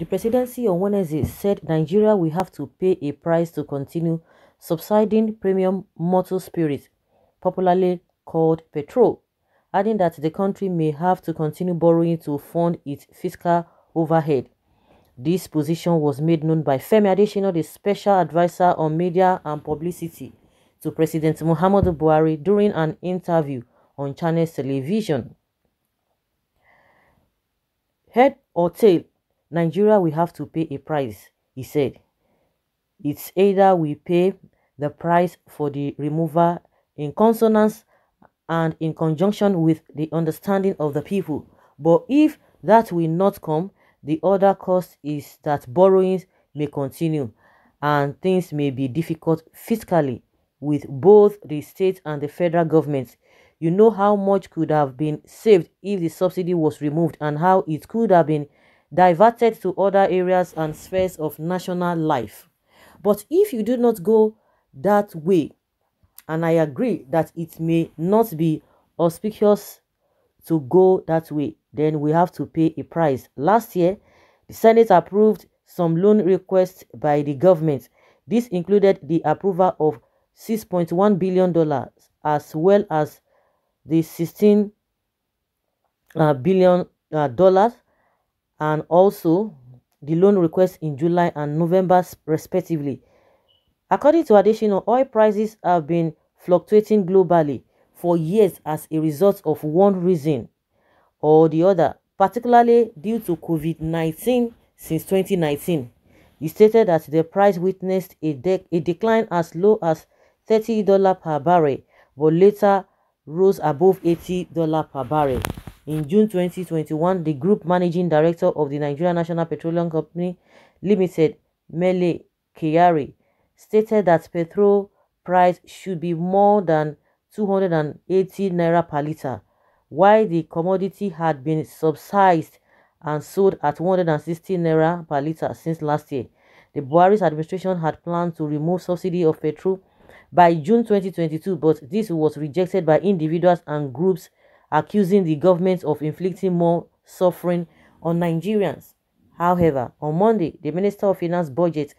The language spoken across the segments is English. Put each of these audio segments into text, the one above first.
presidency on Wednesday said Nigeria will have to pay a price to continue subsidizing premium motor spirit, popularly called petrol, adding that the country may have to continue borrowing to fund its fiscal overhead. This position was made known by Femi Adesina, the special advisor on media and publicity to President Muhammadu Buhari during an interview on Channels Television. Head or tail, Nigeria will have to pay a price, he said. It's either we pay the price for the removal in consonance and in conjunction with the understanding of the people. But if that will not come, the other cost is that borrowings may continue and things may be difficult fiscally with both the state and the federal government. You know how much could have been saved if the subsidy was removed and how it could have been diverted to other areas and spheres of national life. But if you do not go that way, and I agree that it may not be auspicious to go that way, then we have to pay a price. Last year, the Senate approved some loan requests by the government. This included the approval of $6.1 billion as well as the $16 billion and also the loan requests in July and November respectively. According to Adesina, oil prices have been fluctuating globally for years as a result of one reason or the other, particularly due to COVID-19 since 2019. He stated that the price witnessed a decline as low as $30 per barrel, but later rose above $80 per barrel. In June 2021, the group managing director of the Nigerian National Petroleum Company Limited, Mele Kyari, stated that petrol price should be more than 280 naira per litre, while the commodity had been subsidized and sold at 160 naira per litre since last year. The Buhari's administration had planned to remove subsidy of petrol by June 2022, but this was rejected by individuals and groups accusing the government of inflicting more suffering on Nigerians. However, on Monday, the Minister of Finance, Budget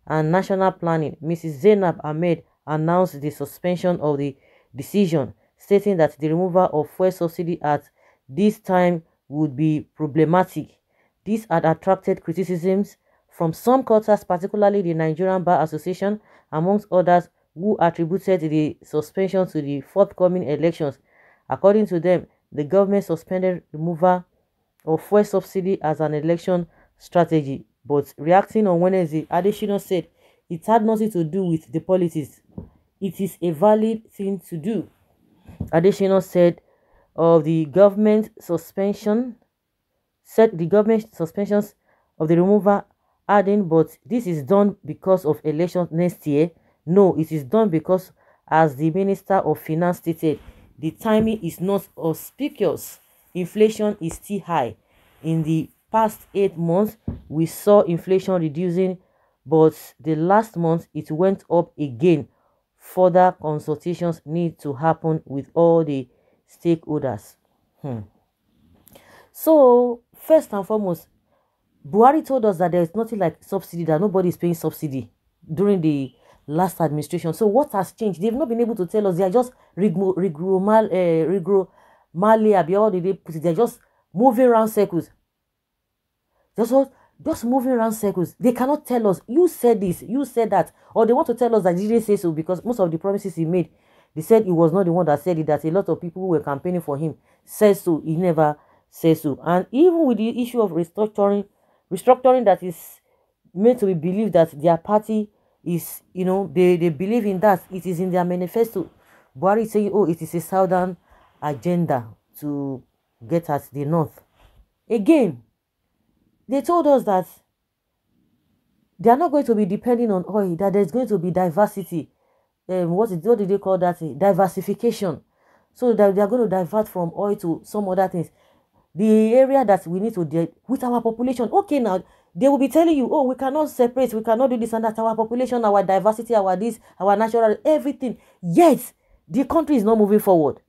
and National Planning, Mrs. Zainab Ahmed, announced the suspension of the decision, stating that the removal of fuel subsidy at this time would be problematic. This had attracted criticisms from some quarters, particularly the Nigerian Bar Association, amongst others, who attributed the suspension to the forthcoming elections. According to them, the government suspended removal of fuel subsidy as an election strategy. But reacting on Wednesday, Adesina said it had nothing to do with the politics. It is a valid thing to do. Adesina said of the government suspensions of the removal, adding, but this is done because of elections next year. No, it is done because, as the Minister of Finance stated, the timing is not auspicious. Inflation is still high. In the past 8 months, we saw inflation reducing, but the last month it went up again. Further consultations need to happen with all the stakeholders. So, first and foremost, Buhari told us that there is nothing like subsidy, that nobody is paying subsidy during the last administration. So what has changed? They've not been able to tell us. They are just they're just moving around circles. Just moving around circles. They cannot tell us, you said this, you said that, or they want to tell us that he didn't say so, because most of the promises he made, they said he was not the one that said it, that a lot of people who were campaigning for him said so. He never said so. And even with the issue of restructuring that is made to be believed that their party is, they believe in that, it is in their manifesto. Buhari is saying, oh, it is a southern agenda to get at the north. Again, they told us that they are not going to be depending on oil, that there's going to be diversity. What did they call that? Diversification. So that they are going to divert from oil to some other things. The area that we need to deal with our population. Okay, now they will be telling you, oh, we cannot separate, we cannot do this and that. Our population, our diversity, our this, our natural, everything. Yet, the country is not moving forward.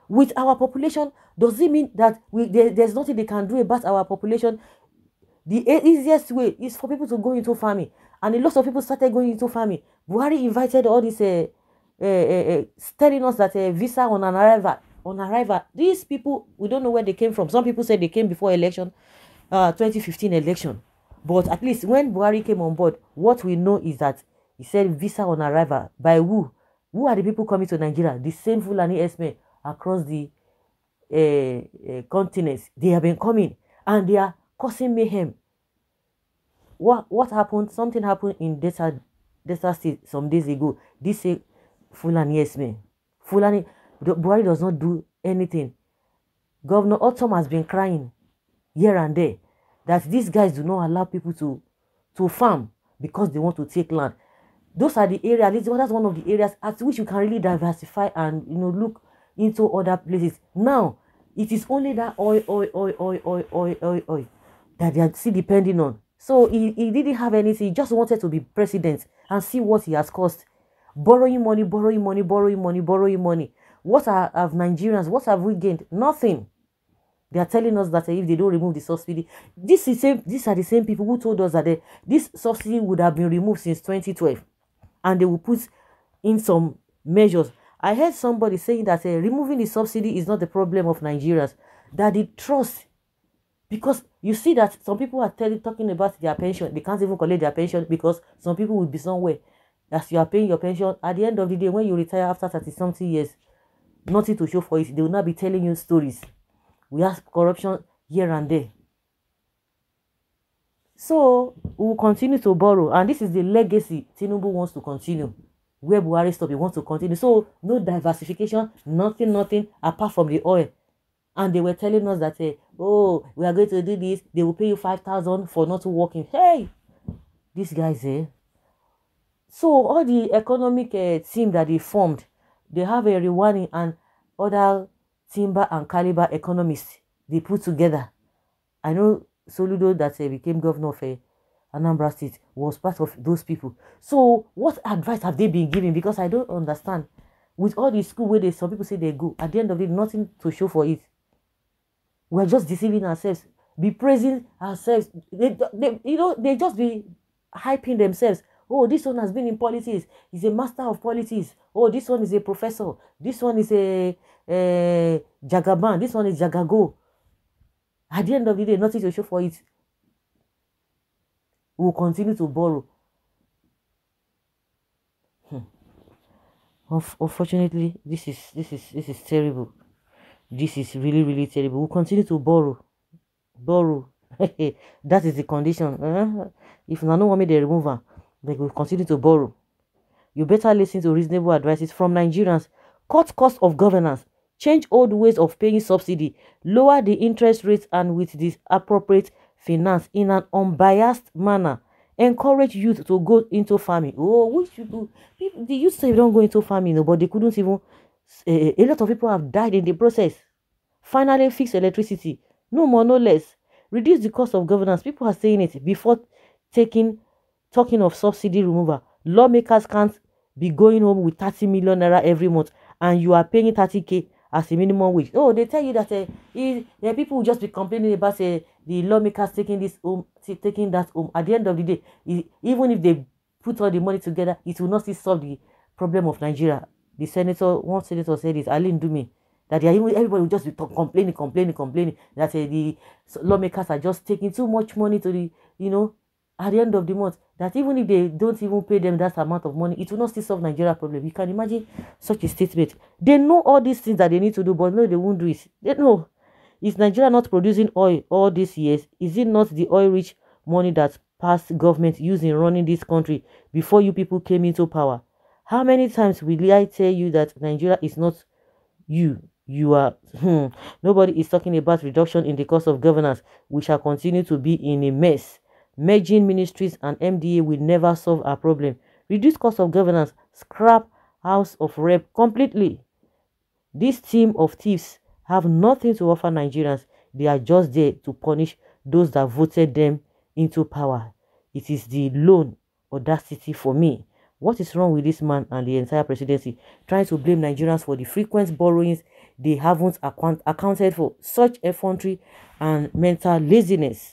With our population, does it mean that there's nothing they can do about our population? The easiest way is for people to go into farming. And a lot of people started going into farming. Buhari invited all this, telling us that visa on an arrival. On arrival, these people, we don't know where they came from. Some people said they came before election, 2015 election. But at least when Buhari came on board, what we know is that he said visa on arrival. By who? Who are the people coming to Nigeria? The same Fulani S-men across the continents. They have been coming and they are causing mayhem. What happened? Something happened in Delta State some days ago. This say Fulani S-men. Fulani, Buhari does not do anything. Governor Otom has been crying here and there that these guys do not allow people to farm because they want to take land. Those are the areas. That's one of the areas at which you can really diversify and look into other places. Now it is only that oil that they are still depending on. So he didn't have anything. He just wanted to be president and see what he has cost. Borrowing money. What have Nigerians? What have we gained? Nothing. They are telling us that if they don't remove the subsidy, these are the same people who told us that this subsidy would have been removed since 2012, and they will put in some measures. I heard somebody saying that removing the subsidy is not the problem of Nigerians, that the trust, because you see that some people are talking about their pension, they can't even collect their pension because some people will be somewhere. As you are paying your pension, at the end of the day, when you retire after 30-something years, nothing to show for it. They will not be telling you stories. We have corruption here and there. So we will continue to borrow, and this is the legacy Tinubu wants to continue. Where Buhari stopped, he wants to continue. So no diversification, nothing apart from the oil. And they were telling us that oh, we are going to do this. They will pay you 5,000 for not working. Hey, these guys So all the economic team that they formed, they have a Rewani and other timber and caliber economists they put together. I know Soludo that became governor of Anambra State was part of those people. So what advice have they been giving? Because I don't understand. With all the school where some people say they go, at the end of it, nothing to show for it. We're just deceiving ourselves, be praising ourselves. They just be hyping themselves. Oh, this one has been in politics. He's a master of politics. Oh, this one is a professor. This one is a Jagaban. This one is Jagago. At the end of the day, nothing to show for it. We will continue to borrow. Unfortunately, this is terrible. This is really terrible. We'll continue to borrow. That is the condition. If no one made the remover, they will continue to borrow. You better listen to reasonable advices from Nigerians. Cut cost of governance. Change old ways of paying subsidy. Lower the interest rates and with this appropriate finance in an unbiased manner. Encourage youth to go into farming. Oh, which people? The youth say don't go into farming, but they couldn't even. A lot of people have died in the process. Finally, fix electricity. No more, no less. Reduce the cost of governance. People are saying it before talking of subsidy removal. Lawmakers can't be going home with 30 million naira every month, and you are paying 30k as a minimum wage. Oh, they tell you that people will just be complaining about the lawmakers taking this home, taking that home. At the end of the day, even if they put all the money together, it will not still solve the problem of Nigeria. One senator said this, Aline Dume, that everybody will just be complaining that the lawmakers are just taking too much money to the, at the end of the month, that even if they don't even pay them that amount of money, it will not still solve Nigeria problem. You can imagine such a statement. They know all these things that they need to do, but no, they won't do it. They know. Is Nigeria not producing oil all these years? Is it not the oil-rich money that past government used in running this country before you people came into power? How many times will I tell you that Nigeria is not you? You are. Nobody is talking about reduction in the cost of governance. We shall continue to be in a mess. Merging ministries and MDA will never solve our problem. Reduce cost of governance. Scrap House of Rep completely. This team of thieves have nothing to offer Nigerians. They are just there to punish those that voted them into power. It is the lone audacity for me. What is wrong with this man and the entire presidency? Trying to blame Nigerians for the frequent borrowings they haven't accounted for. Such effrontery and mental laziness.